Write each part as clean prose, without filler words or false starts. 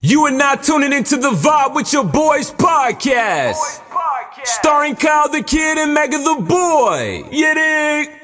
You are now tuning into the Vibe with your boys podcast. Starring Kyle the Kid and Mega the Boy. You dig?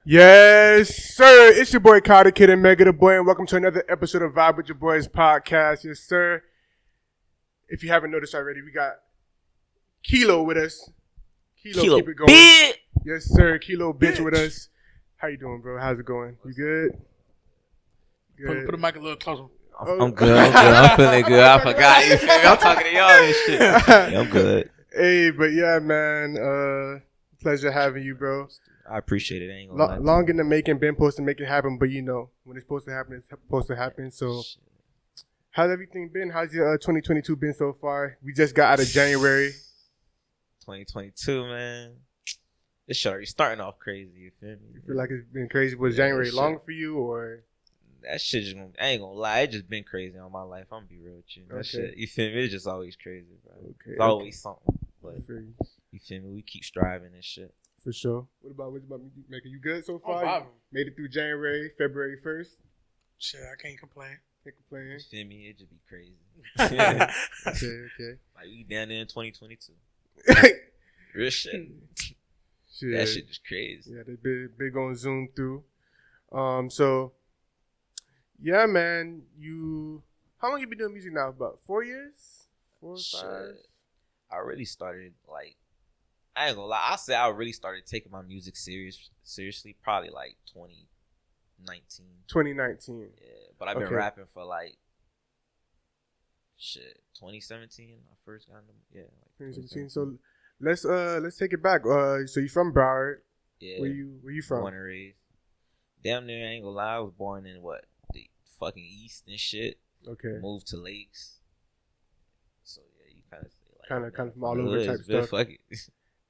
Yes, sir. It's your boy Kyle the Kid and Mega the Boy, and welcome to another episode of Vibe with Your Boys podcast. Yes, sir. If you haven't noticed already, we got Kelo with us. Kelo, keep it going. Bitch. Yes, sir. Kelo bitch with us. How you doing, bro? How's it going? You good? Put the mic a little closer. I'm good. I'm feeling good. I forgot. You feel me? I'm talking to y'all and shit. Yeah, I'm good. Hey, but yeah, man. Pleasure having you, bro. I appreciate it. I ain't gonna lie. Long in the making, been supposed to make it happen, but you know, when it's supposed to happen, it's supposed to happen. So, how's everything been? How's your 2022 been so far? We just got out of January. 2022, man. This shit already starting off crazy. You feel me? You feel like it's been crazy? Was January long for you, or? That shit just gonna, I ain't gonna lie, it just been crazy on my life. I'm gonna be real with you. That shit, you feel me? It's just always crazy, bro. Okay. It's always something. But you feel me? We keep striving and shit. For sure. What about making you good so far? Made it through January, February 1st. Shit, I can't complain. Can't complain. You feel me? It just be crazy. Okay. Like we down there in 2022. Real shit. That shit just crazy. Yeah, they big on Zoom through. So yeah, man. How long you been doing music now? About 4 years? 4 or 5? Shit. I really started like, I ain't gonna lie. I say I really started taking my music seriously probably like 2019. 2019. Yeah, but I've been rapping for like 2017. I first got them. Yeah, like 2017. So let's take it back. So you from Broward? Yeah. Where you from? Born and raised. Damn near, I ain't gonna lie. I was born in the fucking East and shit. Okay. Moved to Lakes. So yeah, you kind of say like kind of from all over type stuff. Fuck it.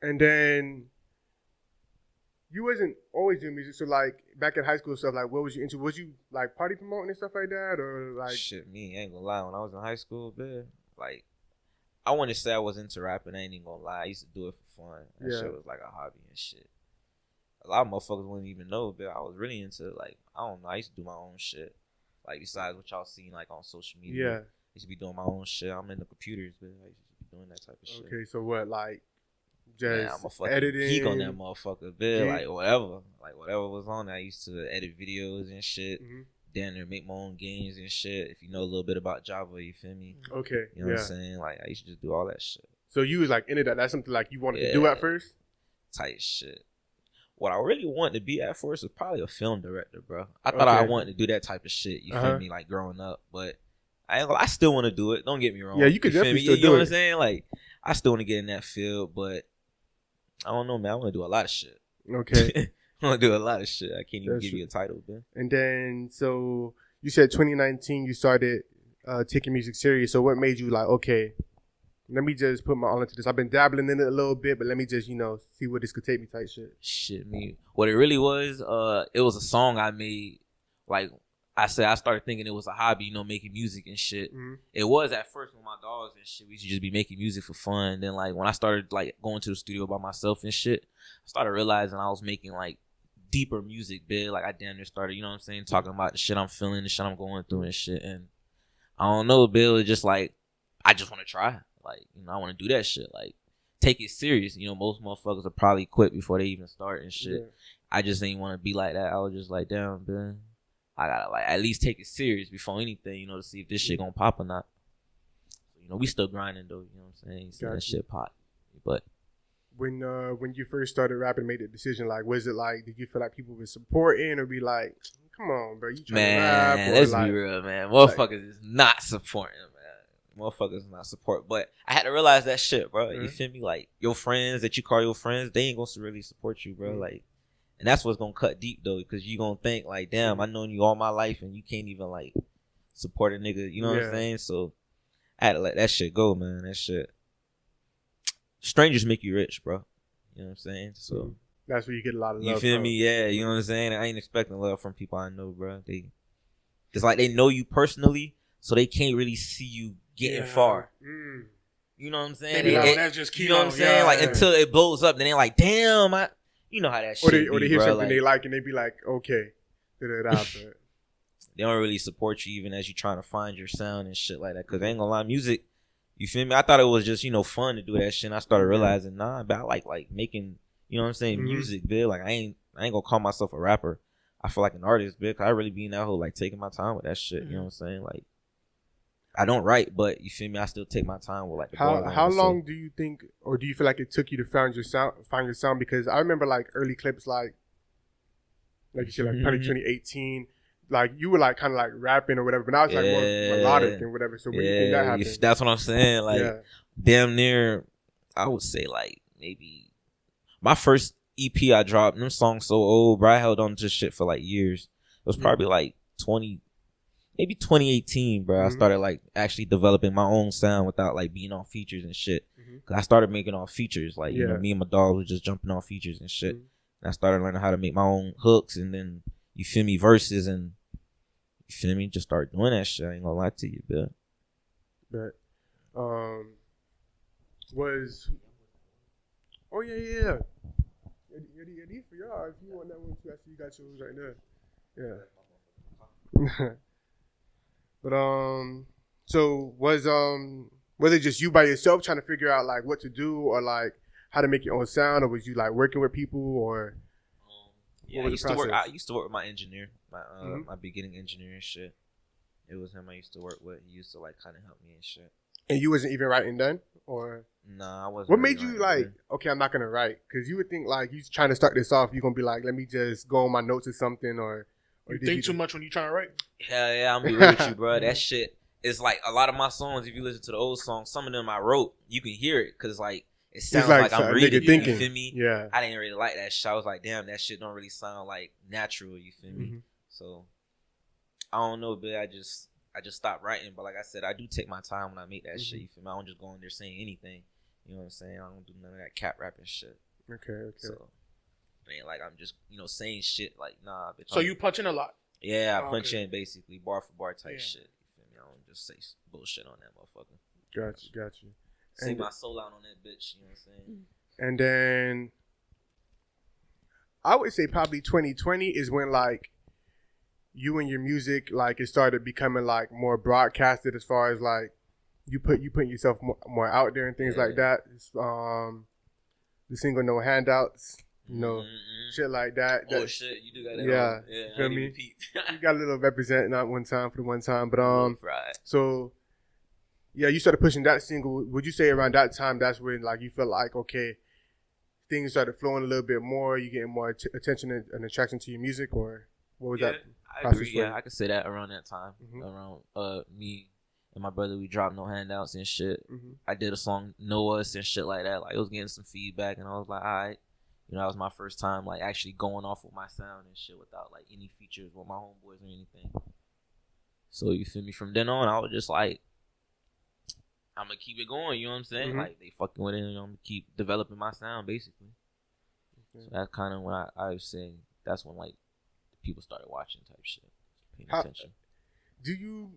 And then you wasn't always doing music, so like back in high school stuff, like what was you into? Was you like party promoting and stuff like that, or like shit? Me, I ain't gonna lie. When I was in high school, man, like I want to say I was into rapping. I ain't even gonna lie. I used to do it for fun. That shit was like a hobby and shit. A lot of motherfuckers wouldn't even know, but I was really into like I don't know. I used to do my own shit. Like besides what y'all seen like on social media. Yeah. I used to be doing my own shit. I'm in the computers, but I used to be doing that type of shit. Okay, so what like? Man, I'm a fucking editing, geek on that motherfucker, bitch. Like whatever was on there. I used to edit videos and shit. Mm-hmm. Down there, make my own games and shit. If you know a little bit about Java, you feel me? Okay, you know what I'm saying? Like I used to just do all that shit. So you was like into that? That's something like you wanted to do at first? Tight shit. What I really wanted to be at first was probably a film director, bro. I thought I wanted to do that type of shit. You feel me? Like growing up, but I still want to do it. Don't get me wrong. Yeah, you could definitely still do it. You know what I'm saying? Like I still want to get in that field, but I don't know, man. I want to do a lot of shit. Okay. I want to do a lot of shit. I can't even give you a title, man. And then, so you said 2019 you started taking music serious. So what made you like, okay, let me just put my all into this. I've been dabbling in it a little bit, but let me just, see where this could take me type shit. Shit, me. What it really was, it was a song I made. Like, I started thinking it was a hobby, making music and shit. Mm-hmm. It was at first with my dogs and shit. We used to just be making music for fun. Then like when I started like going to the studio by myself and shit, I started realizing I was making like deeper music, big. Like I damn near started, talking about the shit I'm feeling, the shit I'm going through and shit. And I don't know, Bill. It's just like I just want to try. Like, I want to do that shit. Like, take it serious. Most motherfuckers will probably quit before they even start and shit. Yeah. I just ain't want to be like that. I was just like, damn, man. I gotta like at least take it serious before anything, to see if this shit gonna pop or not. We still grinding though, you know what I'm saying? So that shit pop. But when you first started rapping, made the decision, like, was it like, did you feel like people were supporting or be like, come on, bro, you trying to rap? Man, Or let's like, be real, man. Motherfuckers is not supporting, man. Motherfuckers is not support. But I had to realize that shit, bro. Mm-hmm. You feel me? Like, your friends that you call your friends, they ain't gonna really support you, bro. Mm-hmm. Like, and that's what's gonna cut deep though, because you gonna think like, damn, I known you all my life and you can't even like support a nigga. You know what I'm saying? So I had to let that shit go, man. That shit. Strangers make you rich, bro. You know what I'm saying? So that's where you get a lot of love. You feel from. me? Yeah. You know what I'm saying? I ain't expecting love from people I know, bro. It's like they know you personally, so they can't really see you getting far. You know what I'm saying? That's just Kelo. You know what I'm saying? Like until it blows up, then they're like, damn, you know how that shit Or they hear bro. something they like and they be like, okay. But they don't really support you even as you trying to find your sound and shit like that. Cause I ain't gonna lie, music, you feel me? I thought it was just, fun to do that shit. And I started realizing, nah, but I like making, you know what I'm saying, music, bitch. Like I ain't gonna call myself a rapper. I feel like an artist, bitch. I really be in that whole like taking my time with that shit. You know what I'm saying? Like I don't write, but you feel me? I still take my time with like the how long do you think, or do you feel like it took you to find your sound? Because I remember like early clips, like you said, like probably 2018, like you were like kind of like rapping or whatever, but now it's like more melodic and whatever. So when do you think that happened? That's what I'm saying. Like damn near, I would say like maybe my first EP I dropped. Them songs so old, bro. I held on to shit for like years. It was probably like 2018, bro. I started like actually developing my own sound without like being on features and shit. Cause I started making all features, like me and my dog was just jumping on features and shit. And I started learning how to make my own hooks, and then you feel me, verses, and you feel me, just start doing that shit. I ain't gonna lie to you, bro. But These for y'all. If you want that one too, I see you got yours right there. Yeah. But so was it just you by yourself trying to figure out like what to do or like how to make your own sound, or was you like working with people or? Yeah, I used to work with my engineer, my beginning engineer and shit. It was him I used to work with. He used to like kind of help me and shit. And you wasn't even writing then, or? Nah, I wasn't. What made you like? Okay, I'm not gonna write, because you would think like you trying to start this off. You're gonna be like, let me just go on my notes or something, or you think too much when you trying to write? Hell yeah, I'm gonna be real with you, bro. That shit is like a lot of my songs. If you listen to the old songs, some of them I wrote, you can hear it because like it sounds like I'm reading. You feel me? Yeah. I didn't really like that shit. I was like, damn, that shit don't really sound like natural. You feel me? So I don't know, but I just stopped writing. But like I said, I do take my time when I make that shit. You feel me? I don't just go in there saying anything. You know what I'm saying? I don't do none of that cap rapping shit. Okay. So I ain't like I'm just saying shit like nah. Bitch, so you punch in a lot? Yeah, I punch in basically bar for bar type shit. You feel me? I don't just say bullshit on that motherfucker. Got you. Sing my soul out on that bitch. You know what I'm saying? And then I would say probably 2020 is when like you and your music, like it started becoming like more broadcasted as far as like you putting yourself more out there and things like that. The single No Handouts, shit like that. Oh shit, you do got that. Yeah, feel me? You got a little represent not one time for the one time, but so yeah, you started pushing that single. Would you say around that time that's when like you feel like okay, things started flowing a little bit more, you getting more attention and attraction to your music, or what was that? I agree. Yeah, I could say that around that time. Around me and my brother, we dropped No Handouts and shit. I did a song Know Us and shit like that. Like it was getting some feedback, and I was like, all right. That was my first time like actually going off with my sound and shit without like any features with my homeboys or anything. So you feel me? From then on, I was just like, I'm gonna keep it going. You know what I'm saying? Like they fucking with it, and I'm gonna keep developing my sound basically. So that's kind of when I was saying that's when like people started watching type shit. paying attention. Do you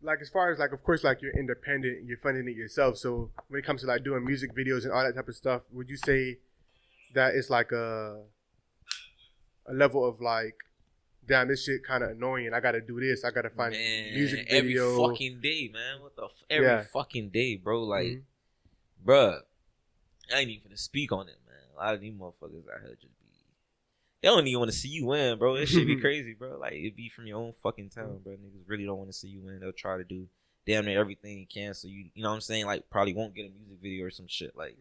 like, as far as like, of course, like you're independent, you're funding it yourself. So when it comes to like doing music videos and all that type of stuff, would you say that it's like a level of like, damn, this shit kind of annoying and I got to do this. I got to find music video. Every fucking day, man. What the every fucking day, bro. Like, bruh, I ain't even gonna speak on it, man. A lot of these motherfuckers out here just be, they don't even want to see you win, bro. This shit be crazy, bro. Like, it be from your own fucking town, bro. Niggas really don't want to see you win. They'll try to do damn near everything you can, so you know what I'm saying? Like, probably won't get a music video or some shit. Like,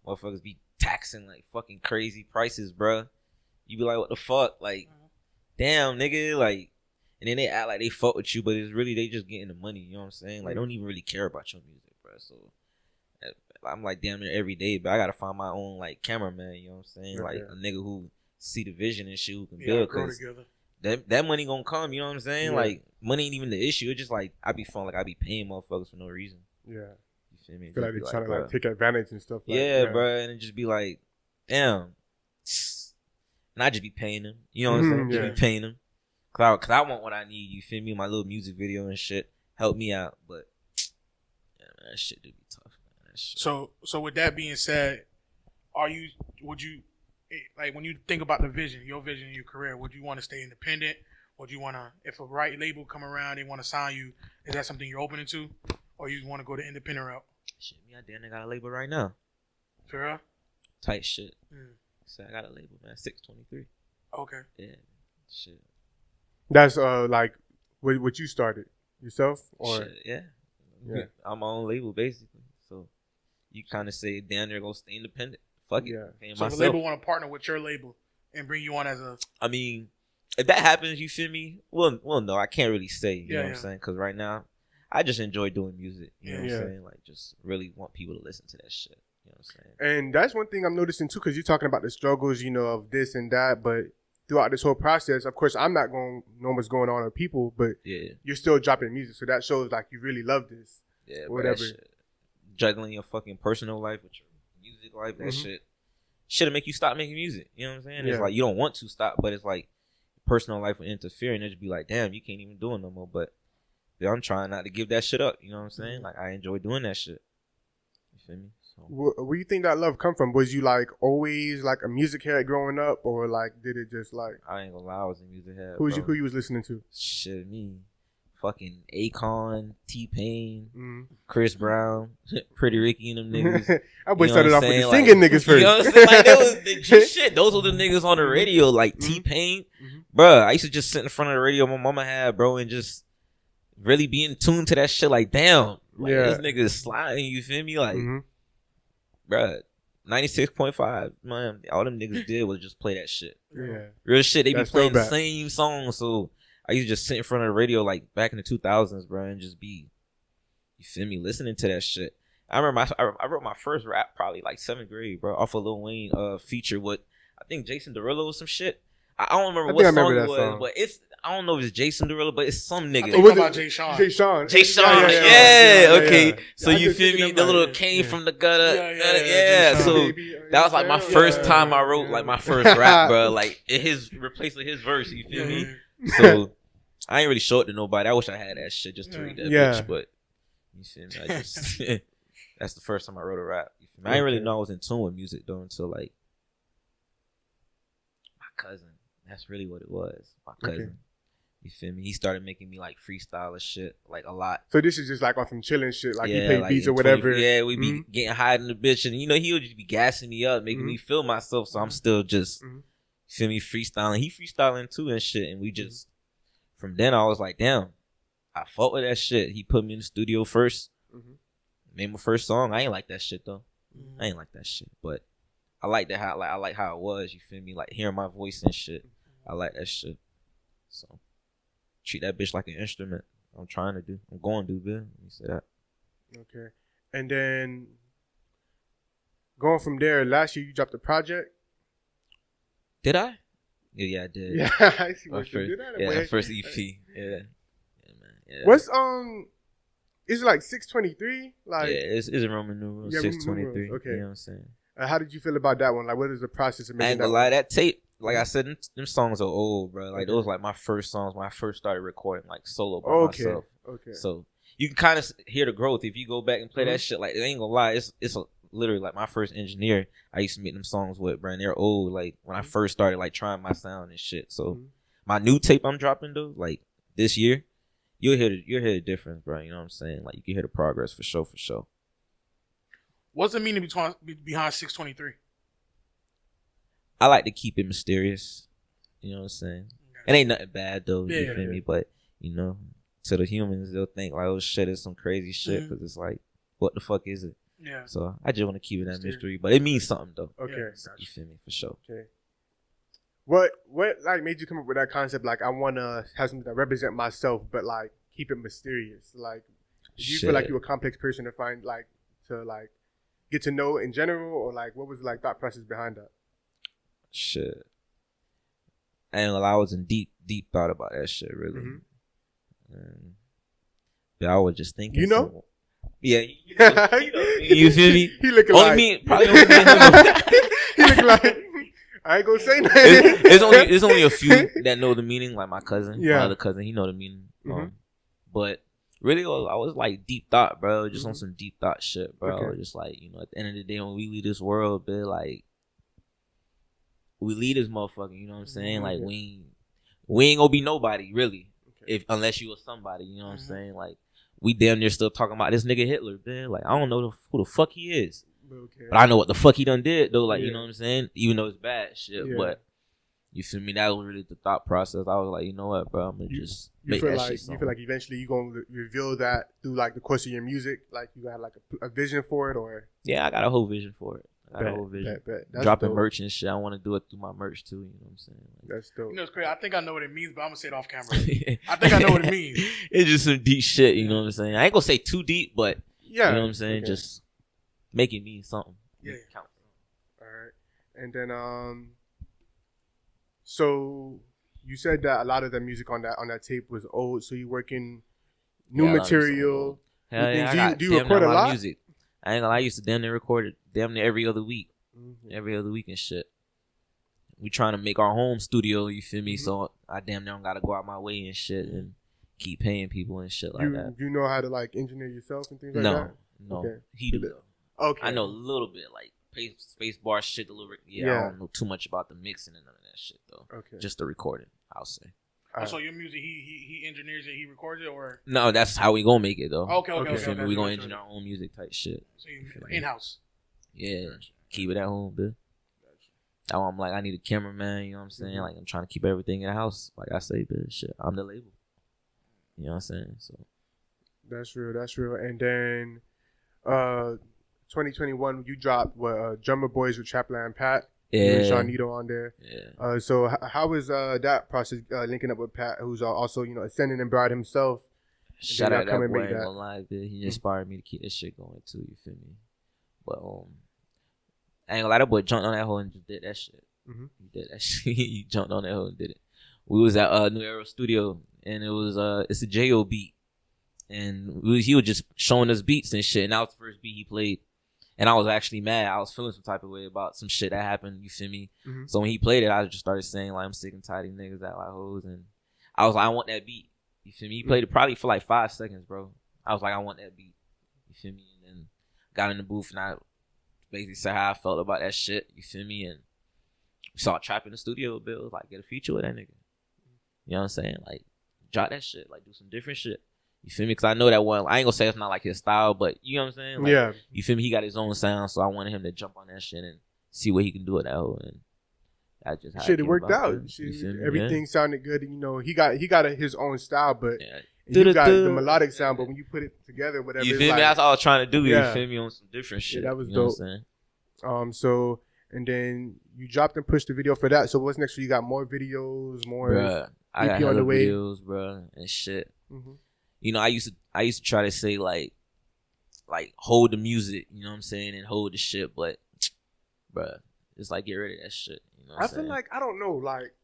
motherfuckers be taxing like fucking crazy prices, bro. You be like, what the fuck? Like, damn, nigga. Like, and then they act like they fuck with you, but it's really they just getting the money. You know what I'm saying? Like, don't even really care about your music, bro. So I'm like damn near every day, but I gotta find my own like cameraman. You know what I'm saying? Like a nigga who see the vision and shit, who can build. Cause that money gonna come. You know what I'm saying? Like, money ain't even the issue. It's just like I be feeling like I be paying motherfuckers for no reason. Yeah. You feel me? I feel like they trying to like take advantage and stuff. Like, yeah, bro, and it just be like, damn. And I just be paying them. You know what I'm saying? Just be paying them. Cause I want what I need. You feel me? My little music video and shit help me out. But yeah, man, that shit do be tough, man. That shit. So with that being said, would you like, when you think about the vision, your vision in your career, would you want to stay independent? Would you want to, if a right label come around, they want to sign you, is that something you're open to? Or you want to go the independent route? Shit, me, I damn near got a label right now. For real? Tight shit. So I got a label, man. 623. Okay. Yeah. Shit. That's like what you started yourself, or shit, yeah. I'm my own label basically. So you kind of say, damn, they're gonna stay independent. Fuck it. So the label want to partner with your label and bring you on as a. I mean, if that happens, you feel me? Well, no, I can't really say. You know what I'm saying? Because right now, I just enjoy doing music. You know what I'm saying? Like, just really want people to listen to that shit. You know what I'm saying? And that's one thing I'm noticing too, because you're talking about the struggles, you know, of this and that, but throughout this whole process, of course, I'm not going to know what's going on with people, but you're still dropping music, so that shows like you really love this. Yeah, whatever. Juggling your fucking personal life with your music life, that shit'll make you stop making music. You know what I'm saying? It's like you don't want to stop, but it's like personal life will interfere, and it'll be like, damn, you can't even do it no more. But I'm trying not to give that shit up. You know what I'm saying? Like, I enjoy doing that shit. You feel me? Where do you think that love come from? Was you like always like a music head growing up, or like did it just like? I ain't gonna lie, I was a music head. Who you was listening to? Shit, me, fucking Akon, T-Pain, Chris Brown, Pretty Ricky and them niggas. I boy started off with the singing niggas first. You know what I'm saying? Like, that was the G shit. Those were the niggas on the radio, like T-Pain, bruh. I used to just sit in front of the radio my mama had, bro, and just really be in tune to that shit. Like, damn, like, this nigga is sliding. You feel me? Like. Bruh, 96.5, man, all them niggas did was just play that shit. Yeah. Real shit, they be playing the same song. So I used to just sit in front of the radio like back in the 2000s, bro, and just be, you feel me, listening to that shit. I remember I wrote my first rap probably like 7th grade, bro, off of Lil Wayne feature with, I think, Jason Derulo or some shit. I don't remember what song it was, but it's, I don't know if it's Jason Derulo, but it's some nigga. I think about Jay Sean. Jay Sean. Okay. So you feel me? The little came from the gutter. So that was like my first time I wrote like my first rap, bro. Like replacing his verse. You feel me? So I ain't really show it to nobody. I wish I had that shit just to read that bitch, but you feel me? I just that's the first time I wrote a rap. You feel me? I didn't really know I was in tune with music though until like my cousin. That's really what it was. My cousin. You feel me? He started making me like freestyle shit like a lot. So this is just like on some chilling shit, like he play beats or whatever. We be getting high in the bitch, and you know he would just be gassing me up, making me feel myself. So I'm still just feel me freestyling. He freestyling too and shit, and we just from then I was like, damn, I fought with that shit. He put me in the studio first, made my first song. I ain't like that shit though. I ain't like that shit, but I like that how I like how it was. You feel me? Like hearing my voice and shit. I like that shit. So. Treat that bitch like an instrument. I'm trying to do. I'm going to do, man. Let me say that. Okay. And then going from there, last year you dropped a project. Did I? Yeah, I did. Yeah, I see what you did. Yeah, first EP. Yeah, man. Yeah. What's is it like 623? Like it's a Roman numeral. 623. Okay. You know what I'm saying? How did you feel about that one? Like, what is the process of making I ain't gonna lie, that tape. like I said, them songs are old, bro. Like those like my first songs when I first started recording like solo by myself. Okay. So you can kind of hear the growth if you go back and play that shit. Like, it ain't gonna lie, it's literally like my first engineer I used to make them songs with, bro. And they're old. Like when I first started like trying my sound and shit. So my new tape I'm dropping though, like this year, you'll hear the difference, bro. You know what I'm saying? Like you can hear the progress for sure. What's the meaning behind 623? I like to keep it mysterious. You know what I'm saying? It ain't nothing bad though. Yeah, you feel me? But you know, to the humans, they'll think like, oh shit, it's some crazy shit, because it's like, what the fuck is it? Yeah. So I just want to keep it that mystery, but it means something though. Okay. Yeah, You feel me? For sure. Okay. What like made you come up with that concept? Like, I want to have something that represent myself, but like keep it mysterious. Like, do you feel like you're a complex person to find, like, to like get to know in general, or like what was like thought process behind that? Shit. I ain't gonna lie, I was in deep thought about that shit, really. But I was just thinking. You know? Yeah. You feel me? He looking only like me, probably only me and him. he looking like I ain't gonna say nothing. It's only a few that know the meaning, like my cousin, my other cousin, he know the meaning. But really, I was like deep thought, bro. Just on some deep thought shit, bro. Okay. Just like, you know, at the end of the day, when we leave this world, bit like we leave this motherfucker. You know what I'm saying? Like we ain't gonna be nobody really, unless you was somebody. You know what I'm saying? Like we damn near still talking about this nigga Hitler, man. Like I don't know who the fuck he is. But I know what the fuck he done did though. Like you know what I'm saying? Even though it's bad shit, but you feel me? That was really the thought process. I was like, you know what, bro? I'm gonna just make that shit. You feel like eventually you gonna reveal that through like the course of your music? Like you got like a vision for it, or? Yeah, I got a whole vision for it. I got a whole vision. Dropping merch and shit. I want to do it through my merch too. You know what I'm saying? Like, that's dope. You know, it's crazy. I think I know what it means, but I'm gonna say it off camera. I think I know what it means. It's just some deep shit. You know what I'm saying? I ain't gonna say too deep, but you know what I'm saying? Just make it mean something. Yeah. All right. And then so you said that a lot of the music on that tape was old. So you working new material. Hell yeah, do you record a lot? Music. I ain't gonna lie, I used to damn near record it damn near every other week. Every other week and shit. We trying to make our home studio, you feel me? So I damn near don't gotta go out my way and shit and keep paying people and shit like that. You know how to like engineer yourself and things like that? No. Okay. He do though. Okay. I know a little bit, like space bar shit a little bit. Yeah, I don't know too much about the mixing and none of that shit though. Okay. Just the recording, I'll say. So your music, he engineers it, he records it, or no? That's how we gonna make it though. Okay. We gonna engineer our own music type shit. So you in house. Yeah, keep it at home, bitch. That's why I'm like, I need a cameraman. You know what I'm saying? Like I'm trying to keep everything in the house. Like I say, bitch, shit, I'm the label. You know what I'm saying? So that's real. And then 2021, you dropped Drummer Boys with Trapland Pat. Yeah, Seanito on there. Yeah. So how was that process linking up with Pat, who's also ascending and broad himself? Shout out that boy. I ain't gonna lie, bitch. He inspired me to keep this shit going too. You feel me? But I ain't gonna lie, that boy jumped on that hole and just did that shit. He did that shit. He jumped on that hole and did it. We was at New Era Studio, and it was it's a J.O. beat, and he was just showing us beats and shit. And that was the first beat he played. And I was actually mad. I was feeling some type of way about some shit that happened. You feel me? So when he played it, I just started saying like, I'm sick and tired of these niggas that like hoes. And I was like, I want that beat. You feel me? He played it probably for like 5 seconds, bro. I was like, I want that beat. You feel me? And then got in the booth and I basically said how I felt about that shit. You feel me? And we saw Trap in the studio a bit. It was like, get a feature with that nigga. You know what I'm saying? Like, drop that shit. Like, do some different shit. You feel me? Because I know that one. I ain't gonna say it's not like his style, but you know what I'm saying? Like, yeah. You feel me? He got his own sound, so I wanted him to jump on that shit and see what he can do with that hoe. And that just shit. It worked out. Everything sounded good. You know, he got his own style, but you got the melodic sound. But when you put it together, whatever. You feel me? Like, that's all I was trying to do. You feel me? On some different shit. Yeah, that was you know dope. What I'm saying? So and then you dropped and pushed the video for that. So what's next? You got more videos, more. Bruh, I got on the way. videos, bro, and shit. You know, I used to try to say like hold the music, you know what I'm saying, and hold the shit, but bruh, it's like get rid of that shit. You know what I'm saying? Feel like I don't know, like,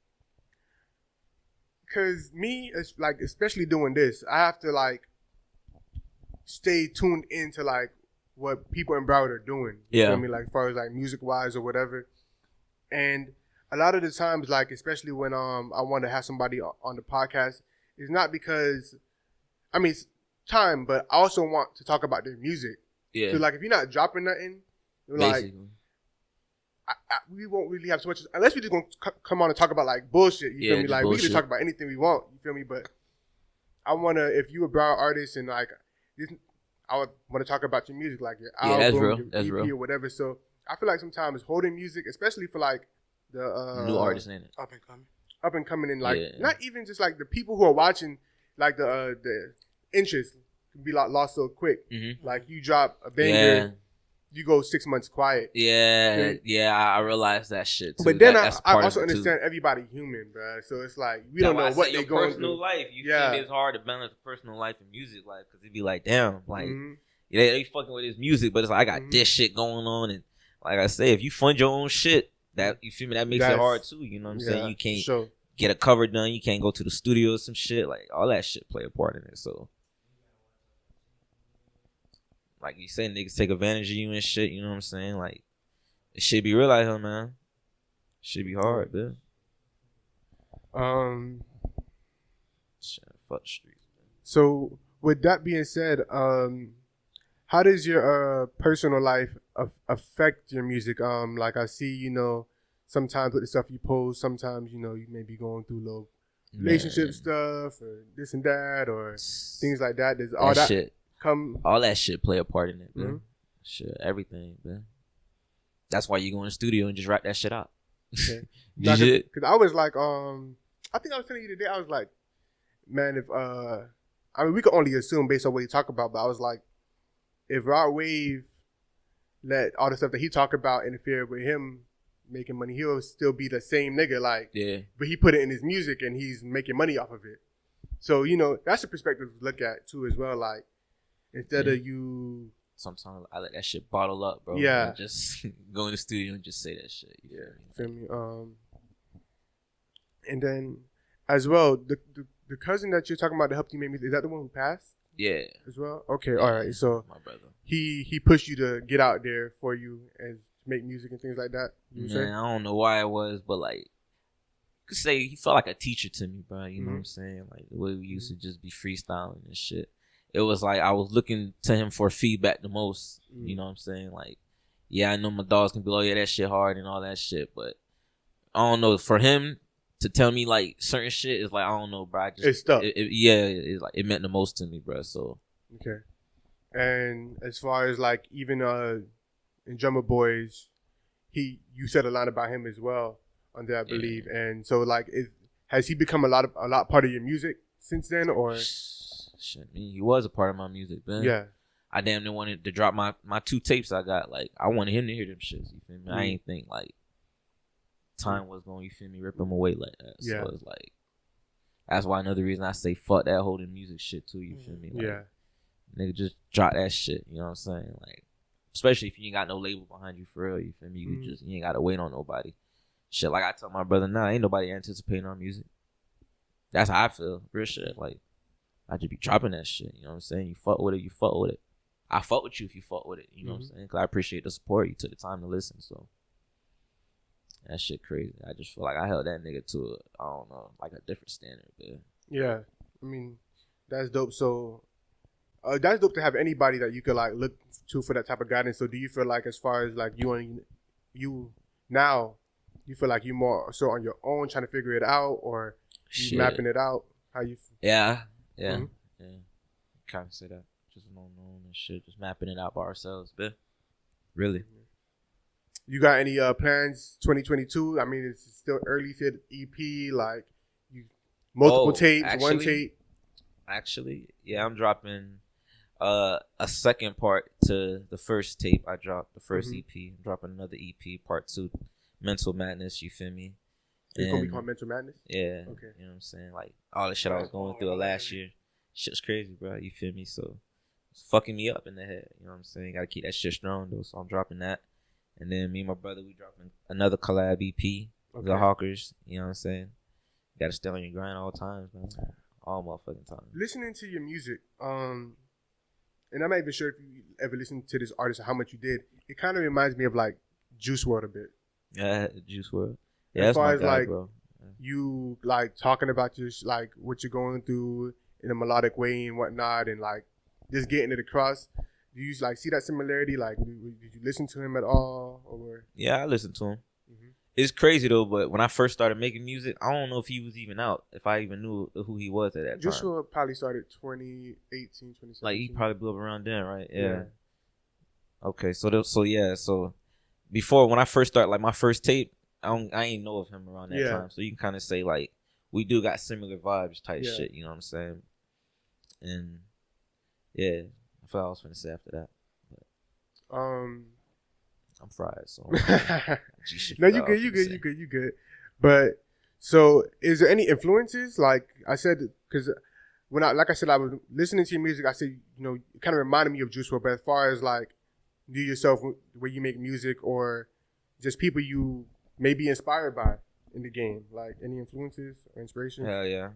cause me, it's like especially doing this, I have to like stay tuned into like what people in Broward are doing. You feel me? Like as far as like music wise or whatever, and a lot of the times, like especially when I want to have somebody on the podcast, it's not because I mean it's time, but I also want to talk about their music. Yeah. So like if you're not dropping nothing, like Basically. we won't really have so much unless we just gonna come on and talk about like bullshit. You Yeah, feel me? just Like we can bullshit. just talk about anything we want. You feel me? But I wanna if you a brown artist and like I would want to talk about your music, like your Yeah, that's album, real. your That's EP real. or whatever. So I feel like sometimes holding music, especially for like the New artists in it. Up and coming. up and coming in, like Yeah. not even just like the people who are watching, like the interest can be like lost so quick. Mm-hmm. Like you drop a banger, Yeah. you go 6 months quiet. Yeah. I realized that shit too. But then That's I part also of it, too. understand everybody human, bro. So it's like we That's don't why know I what say they your going personal through. life. You Yeah. feel me? It's hard to balance personal life and music life because it be like, damn, like Mhm. yeah, they fucking with his music, but it's like I got Mhm. this shit going on, and like I say, if you fund your own shit, that you feel me, that makes it That's- hard too. You know what I'm saying? You can't Sure. get a cover done, you can't go to the studio or some shit, like all that shit play a part in it. So, like you say, niggas take advantage of you and shit. You know what I'm saying? Like it should be real out here, man. Should be hard, man. Shit, fuck the streets. So with that being said, how does your personal life affect your music? Like I see, you know, sometimes with the stuff you post, sometimes you know you may be going through little relationship Man. stuff or this and that or things like that. Does all That that shit, come? all that shit play a part in it, man. Mhm. Shit, everything, man. That's why you go in the studio and just rap that shit out. Okay. Shit. Because I was like, I think I was telling you today, I was like, man, if I mean, we can only assume based on what he talk about, but I was like, if Rod Wave let all the stuff that he talk about interfere with him making money, he'll still be the same nigga, like, Yeah. but he put it in his music and he's making money off of it. So, you know, that's a perspective to look at too as well. Like, instead of you, Sometimes I let that shit bottle up, bro. Yeah. And just go in the studio and just say that shit. You feel me? feel me? And then as well, the cousin that you're talking about that helped you make music, is that the one who passed Yeah. as well? Okay, all right. So My brother. he pushed you to get out there for you and make music and things like that. You would say? Man, I don't know why it was, but like, could say he felt like a teacher to me, bro. You know what I'm saying? Like the way we used to just be freestyling and shit. It was like I was looking to him for feedback the most. You know what I'm saying? Like, yeah, I know my dogs can be like, oh yeah, that shit hard and all that shit, but I don't know. For him to tell me like certain shit is like, I don't know, bro. I just, It's stuck. It's like it meant the most to me, bro. So Okay. And as far as like even in Drummer Boys, you said a lot about him as well on there, I believe. And so like, has he become a lot part of your music since then, or? shit, I mean, he was a part of my music, man. Yeah. I damn near wanted to drop my 2 tapes I got. Like, I wanted him to hear them shits, you feel me? I ain't think, like, time was going, you feel me, rip him away like that. Yeah. So it's like, that's why another reason I say fuck that holding music shit too, you feel me? Like, Yeah. nigga, just drop that shit, you know what I'm saying? Like, especially if you ain't got no label behind you for real, you feel me? You ain't got to wait on nobody. Shit, like I tell my brother now, ain't nobody anticipating our music. That's how I feel, real shit. Like, I just be dropping that shit, you know what I'm saying? You fuck with it, you fuck with it. I fuck with you if you fuck with it, you know what I'm saying? Because I appreciate the support. You took the time to listen, so. That shit crazy. I just feel like I held that nigga to, I don't know, like a different standard, man. Yeah. I mean, that's dope. So that's dope to have anybody that you could like look to for that type of guidance. So do you feel like as far as like you now, you feel like you more so on your own trying to figure it out, or you mapping it out? How you? Yeah. Mhm. Yeah. Kind of say that. Just on our own and shit. Just mapping it out by ourselves, man. Really. You got any plans 2022? I mean, it's still early for the EP, like you multiple tapes, one tape. Actually, yeah, I'm dropping a second part to the first tape I dropped, the first EP. I'm dropping another EP, part 2, Mental Madness, you feel me? It's gonna be called Mental Madness? Yeah. Okay. You know what I'm saying? Like all the shit I was going through last year. Shit's crazy, bro. You feel me? So it's fucking me up in the head. You know what I'm saying? Gotta keep that shit strong though. So I'm dropping that. And then me and my brother, we dropping another collab EP, The Hawkers. You know what I'm saying? Gotta stay on your grind all times, man. All motherfucking time. Listening to your music, and I'm not even sure if you ever listened to this artist or how much you did. It kind of reminds me of like Juice WRLD a bit. Yeah, Juice WRLD. Yeah, as that's far my as guy, like bro. you like talking about just like what you're going through in a melodic way and whatnot, and like just getting it across. Do you like see that similarity? Like, did you listen to him at all, or? Yeah, I listen to him. Mm-hmm. It's crazy though, but when I first started making music, I don't know if he was even out, if I even knew who he was at that time. Joshua probably started 2018, 2017. Like he probably blew up around then, right? Yeah. Okay, so before when I first started, like my first tape, I ain't know of him around that time, so you can kind of say like we do got similar vibes type shit. You know what I'm saying? And yeah, I forgot what I was gonna say after that. But, I'm fried, so no, you good. But so, is there any influences? Like I said, because when I was listening to your music, I said, you know, it kind of reminded me of Juice WRLD. But as far as like you yourself, where you make music, or just people you may be inspired by in the game, like any influences or inspiration? Hell yeah.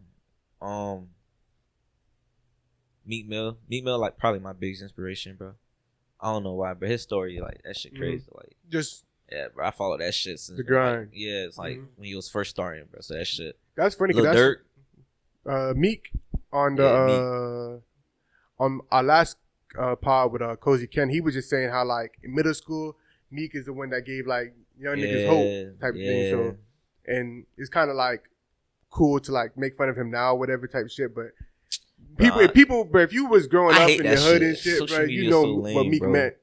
Meek Mill, like probably my biggest inspiration, bro. I don't know why, but his story, like that shit crazy. Like just yeah, bro. I followed that shit since the grind. Like, yeah, it's like when he was first starting, bro. So that shit. That's funny. Lil Durk, Meek on the on our last pod with Cozy Ken, he was just saying how like in middle school, Meek is the one that gave like young niggas hope type thing. So, and it's kind of like cool to like make fun of him now, whatever type of shit, but. But if you was growing up in the hood and shit, social bro, you know so lame, what Meek bro. meant.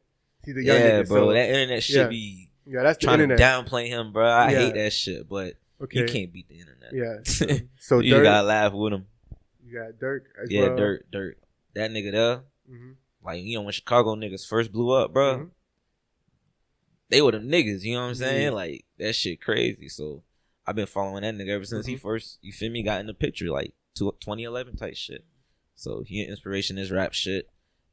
He's a young nigga, bro. so, that internet shit be that's the trying internet. to downplay him, bro. I hate that shit, but you can't beat the internet. Yeah. So you Durk, gotta laugh with him. You got Durk as well. well. Durk. That nigga there, mm-hmm. like you know when Chicago niggas first blew up, bro, mm-hmm. they were them niggas. You know what I'm saying? Like that shit crazy. So I've been following that nigga ever since he first, you feel me, got in the picture, like 2011 type shit. So he inspiration is rap shit.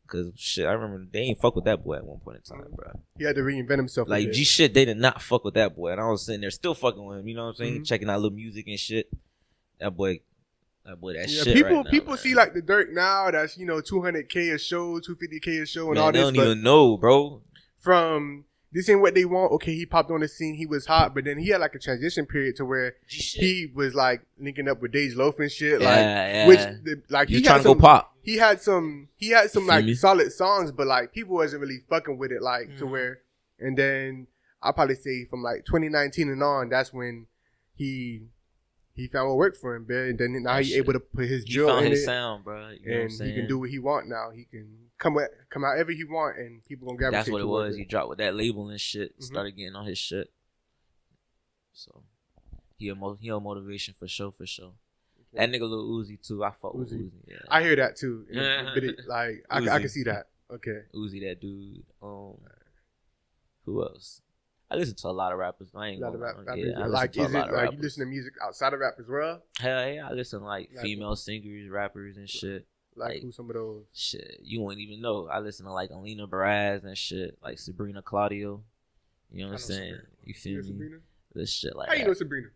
Cause shit, I remember they ain't fuck with that boy at one point in time, bro. He had to reinvent himself. Like G shit, they did not fuck with that boy, and I was sitting there still fucking with him. You know what I'm saying? Checking out little music and shit. That boy, that shit. People see like the Durk now. That's $200K a show, $250K a show, and all this. They don't even know, bro. From this ain't what they want. Okay, he popped on the scene. He was hot, but then he had like a transition period to where he was like linking up with Dej Loaf and shit. Which he trying to go pop. He had some like solid songs, but like people wasn't really fucking with it like to where. And then I'll probably say from like 2019 and on, that's when he found what worked for him, man. And then now he's able to put his drill in his it, sound, bro. You know and what I'm saying? he can do what he want now. He can come however he want, and people gonna gravitate. That's what it was. It. He dropped with that label and shit. Started getting on his shit. So he a motivation for sure. Okay. That nigga Lil Uzi too. I fuck with Uzi. Yeah. I hear that too. Like I can see that. Okay. Uzi, that dude. Who else? I listen to a lot of rappers. I ain't gonna lie. Yeah, like, is it like you listen to music outside of rap as well? Hell yeah, I listen to like female singers, rappers, and shit. Like who some of those? Shit, you wouldn't even know. I listen to like Alina Baraz and shit, like Sabrina Claudio. You know what I'm saying? Sabrina. You feel me? Sabrina? This shit like how you know Sabrina?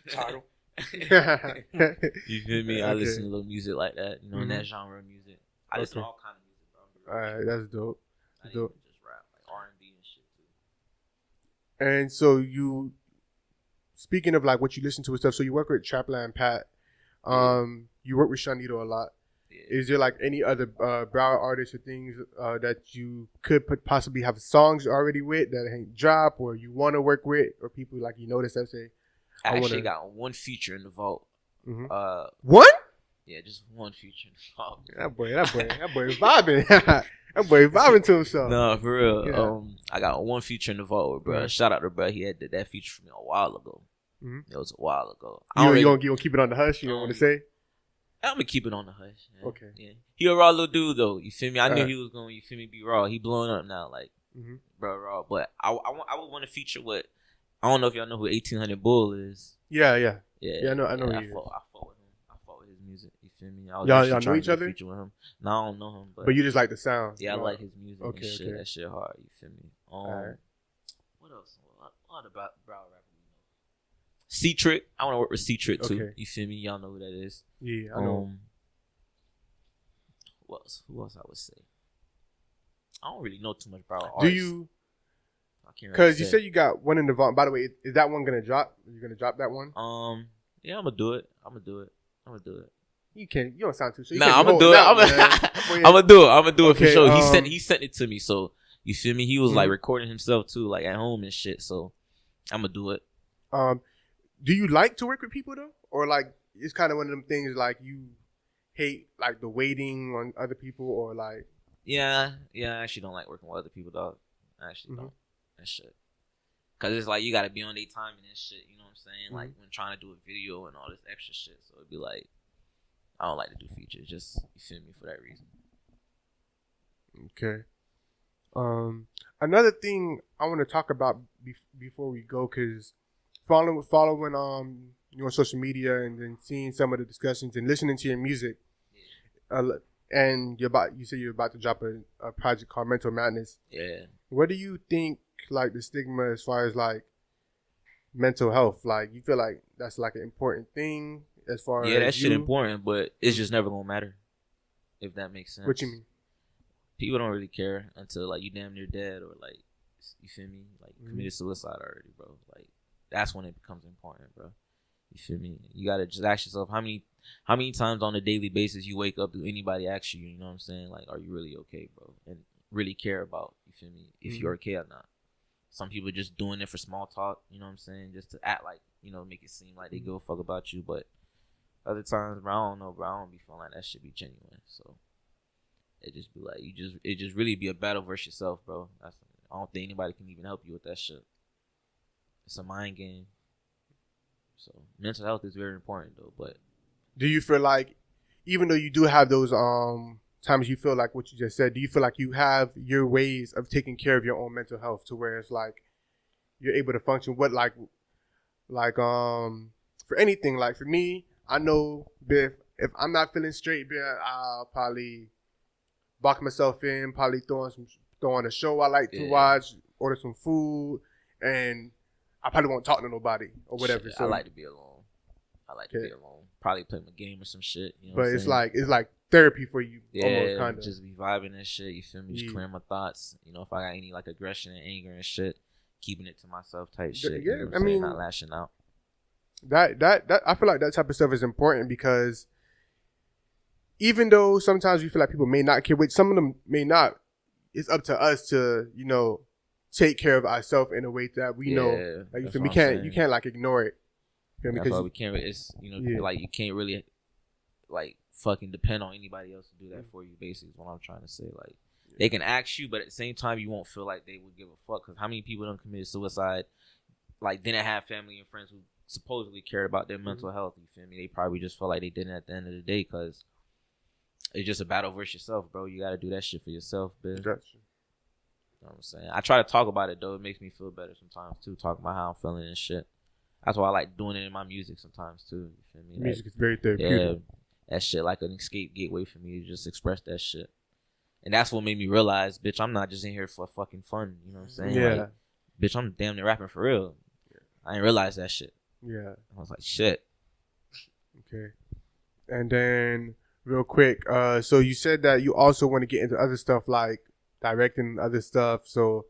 Title. You feel me? I listen to little music like that. You know, in that genre of music. I listen to all kind of music, bro. All right, that's dope. That's dope. Just rap, like R&B and shit too. And so you, speaking of like what you listen to and stuff, so you work with Trapland Pat. You work with Shanito a lot. Yeah. Is there like any other Broward artists or things that you could possibly have songs already with that ain't drop, or you want to work with, or people like you notice that say? I actually got one feature in the vault. One? Yeah, just one feature in the vault. That boy vibing. That boy vibing to himself. No, for real. Yeah. I got one feature in the vault, bro. Mm-hmm. Shout out to bro. He had did that feature for me a while ago. Mm-hmm. It was a while ago. You gonna keep it on the hush? You don't want to say? I'm gonna keep it on the hush. Man. Okay. Yeah. He a raw little dude though. You feel me? I knew he was going. You feel me? Be raw. He blowing up now, like bro, raw. But I would want to feature what. I don't know if y'all know who 1800 Bull is. Yeah. I know. I fought with him. I fought with his music. You feel me? Y'all know each other? Feature with him. No, I don't know him, but you just like the sound. Yeah, I like his music. Okay, and shit. That shit hard. You feel me? Right. What else? What about Broward rapper? C-Trick. I want to work with C-Trick too. Okay. You feel me? Y'all know who that is. Yeah, I know. Who else I would say? I don't really know too much about artists. I can't. Because you said you got one in the vault. By the way, is that one gonna drop? Are you gonna drop that one? Yeah, I'm gonna do it. I'm gonna do it. You can't. You don't sound too sure. Nah, I'm gonna do it. I'm gonna do it. I'm gonna do it for sure. He sent it to me. So you feel me? He was like recording himself too, like at home and shit. So I'm gonna do it. Do you like to work with people though, or like it's kind of one of them things like you hate like the waiting on other people, or like? Yeah. I actually don't like working with other people, dog. I actually don't. That shit. Cause it's like you gotta be on their timing and shit. You know what I'm saying? Like when trying to do a video and all this extra shit. So it'd be like, I don't like to do features. Just you feel me for that reason. Okay. Another thing I want to talk about before we go, cause following you on social media and then seeing some of the discussions and listening to your music, and you say you're about to drop a project called Mental Madness. Yeah. What do you think, like, the stigma as far as like mental health? Like, you feel like that's like an important thing as far as that shit important, but it's just never gonna matter. If that makes sense. What you mean? People don't really care until like you damn near dead or like you feel me, like committed suicide already, bro. Like that's when it becomes important, bro. You feel me? You gotta just ask yourself how many times on a daily basis you wake up, do anybody ask you, you know what I'm saying? Like, are you really okay, bro? And really care about, you feel me, if you're okay or not. Some people just doing it for small talk, you know what I'm saying? Just to act like, you know, make it seem like they give a fuck about you. But other times, bro, I don't know, bro. I don't be feeling like that shit be genuine. So it just be like, it just really be a battle versus yourself, bro. I don't think anybody can even help you with that shit. It's a mind game. So mental health is very important though. But do you feel like, even though you do have those times you feel like what you just said, do you feel like you have your ways of taking care of your own mental health to where it's like you're able to function? What like for anything, like for me, I know if I'm not feeling straight, I'll probably box myself in, probably throw on a show I like to watch, order some food, and I probably won't talk to nobody or whatever. Shit, so I like to be alone. To be alone. Probably play my game or some shit. You know but it's like therapy for you. Yeah, almost kind of. Just be vibing and shit. You feel me? Just clearing my thoughts. You know, if I got any like aggression and anger and shit, keeping it to myself type shit. Yeah, you know what I'm saying? Not lashing out. That I feel like that type of stuff is important because even though sometimes we feel like people may not care, which some of them may not, it's up to us to, you know, take care of ourselves in a way that we know. Like you feel me? You can't like ignore it. You feel me? That's why we can't. It's like you can't really like fucking depend on anybody else to do that for you. Basically, is what I'm trying to say. Like they can ask you, but at the same time, you won't feel like they would give a fuck. Because how many people done committed suicide? Like didn't have family and friends who supposedly cared about their mental health. You feel me? They probably just felt like they didn't at the end of the day because it's just a battle versus yourself, bro. You got to do that shit for yourself, bitch. Gotcha. You know what I'm saying? I try to talk about it though. It makes me feel better sometimes too. Talking about how I'm feeling and shit. That's why I like doing it in my music sometimes too. You feel me? Music is very therapeutic. Yeah, that shit like an escape gateway for me to just express that shit. And that's what made me realize, bitch, I'm not just in here for fucking fun. You know what I'm saying? Yeah. Like, bitch, I'm damn near rapping for real. Yeah. I didn't realize that shit. Yeah. I was like, shit. Okay. And then real quick, so you said that you also want to get into other stuff like directing other stuff. So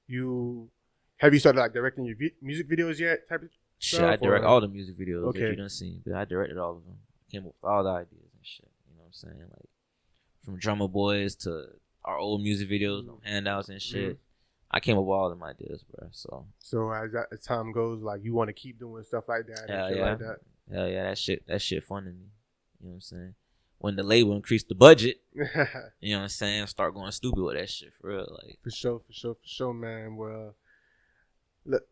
have you started like directing your music videos yet? Type of shit, stuff, I direct all the music videos that you done seen. But I directed all of them. Came up with all the ideas and shit. You know what I'm saying? Like from Drummer Boys to our old music videos, handouts and shit. I came up with all of them ideas, bro. So as time goes, like you want to keep doing stuff like that. Like that. Hell yeah, that shit fun to me. You know what I'm saying? When the label increased the budget, you know what I'm saying? Start going stupid with that shit for real, like for sure, man. Well, look,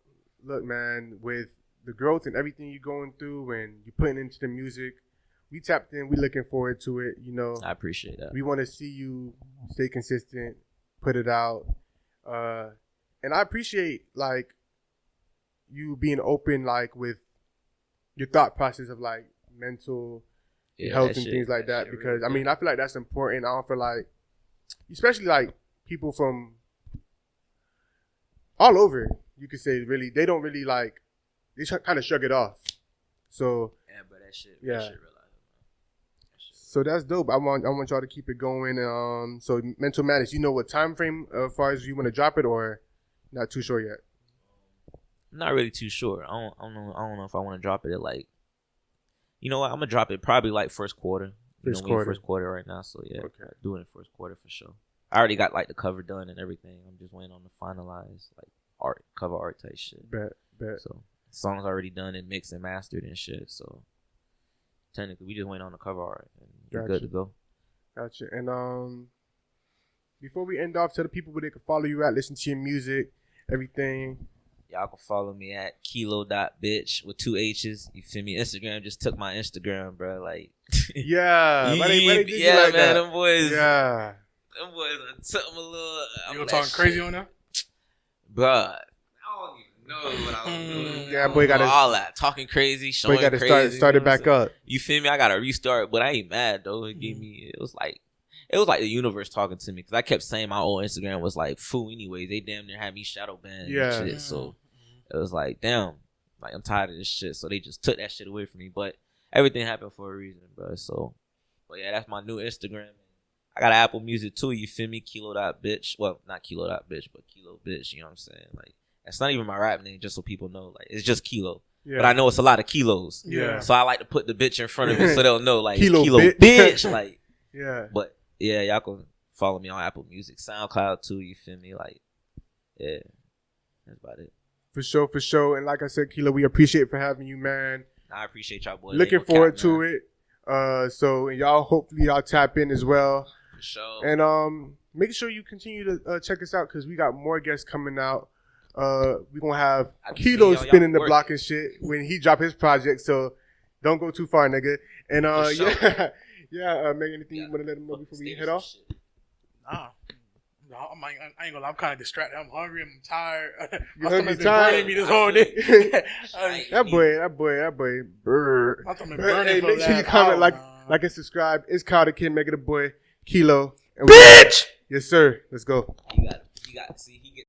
man, with the growth and everything you're going through and you're putting into the music, we tapped in. We looking forward to it. You know, I appreciate that. We want to see you stay consistent, put it out, and I appreciate like you being open, like with your thought process of like mental health and things like that. Because I mean, I feel like that's important. I don't feel like, especially like people from all over, you could say, really, they don't really like, they kind of shrug it off. So yeah, but that shit real life. So that's dope. I want y'all to keep it going. So Mental Madness, you know what time frame as far as you want to drop it, or Not too sure yet. I'm not really too sure. I don't know if I want to drop it at like. You know what? I'm gonna drop it probably like first quarter. We in first quarter right now, so yeah, Okay. do it in first quarter for sure. I already got like the cover done and everything. I'm just waiting on the finalized like cover art type shit. Bet. So songs already done and mixed and mastered and shit. So technically, we just went on the cover art and we're good to go. Gotcha. And before we end off, tell the people where they can follow you at, listen to your music, everything. Y'all can follow me at kelo.bitch with 2 H's. You feel me? Instagram just took my Instagram, bro. Like, yeah, why they did you yeah, like man. that? Them boys, yeah. them boys took them a little. You were talking crazy on them, bruh. I don't even know what I was doing. Yeah, boy, got all that talking crazy, showing boy, got to crazy. start it back up. You feel me? I got to restart, but I ain't mad though. It gave me. It was like the universe talking to me because I kept saying my old Instagram was like foo. Anyways, they damn near had me shadow banned and shit. So it was like, damn, like I'm tired of this shit. So they just took that shit away from me. But everything happened for a reason, bro. So, but yeah, that's my new Instagram. I got Apple Music too. You feel me? Kelo.bitch. Well, not Kelo.bitch, but Kelo bitch. You know what I'm saying? Like that's not even my rap name, just so people know. Like it's just Kelo. Yeah. But I know it's a lot of kilos. Yeah. So I like to put the bitch in front of it so they'll know like Kelo bitch. Like yeah. But yeah, y'all can follow me on Apple Music, SoundCloud too. You feel me? Like yeah, that's about it. For sure. And like I said, Kelo, we appreciate for having you, man. I appreciate y'all boys. Looking forward to it. So and y'all hopefully y'all tap in as well. For sure. And make sure you continue to check us out because we got more guests coming out. We're gonna have Kelo spinning the block and shit when he drop his project, so don't go too far, nigga. And sure. yeah, Megan, anything you wanna let them know before we head off? Nah. No, I ain't gonna lie, I'm kind of distracted. I'm hungry. I'm tired. You My hungry, stomach been tired? burning me this whole day. that boy, brr. My stomach burning Hey, for make sure you that comment, hour, like and subscribe. It's Kyle the Kid, Mega the Boy, Kelo. Bitch! Yes, sir. Let's go. You got. See, he get.